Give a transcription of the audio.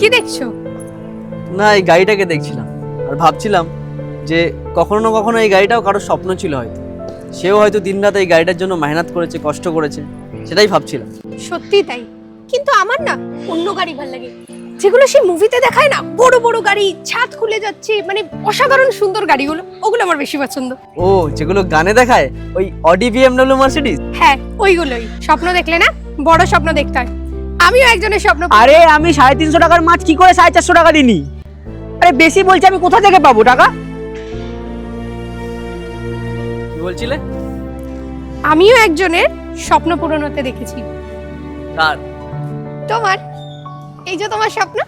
কি দেখছো? না, এই গাড়িটাকে দেখছিলাম আর ভাবছিলাম যে কখনো না কখনো এই গাড়িটাও কারোর স্বপ্ন ছিল, হয়তো সেও হয়তো দিনরাত এই গাড়িটার জন্য মেহনত করেছে, কষ্ট করেছে, সেটাই ভাবছিলাম। সত্যি তাই, কিন্তু আমার না অন্য গাড়ি ভালো লাগে, যেগুলো সেই মুভিতে দেখায় না, বড় বড় গাড়ি, ছাদ খুলে যাচ্ছে, মানে অসাধারণ সুন্দর গাড়িগুলো, ওগুলো আমার বেশি পছন্দ। ও, যেগুলো গানে দেখায়, ওই অডি, বিএমডব্লিউ, মার্সিডিজ। হ্যাঁ, ওইগুলোই। স্বপ্ন দেখলে না বড় স্বপ্ন দেখতে হয়, আমিও একজনের স্বপ্ন। আরে আমি 350 টাকার মাছ কি করে 450 টাকা দিনি? আরে বেশি বলছি, আমি কোথা থেকে পাবো টাকা? কি বলছিলে? আমিও একজনের স্বপ্ন পূরণ হতে দেখেছি। কার? তোমার। এই যে তোমার স্বপ্ন।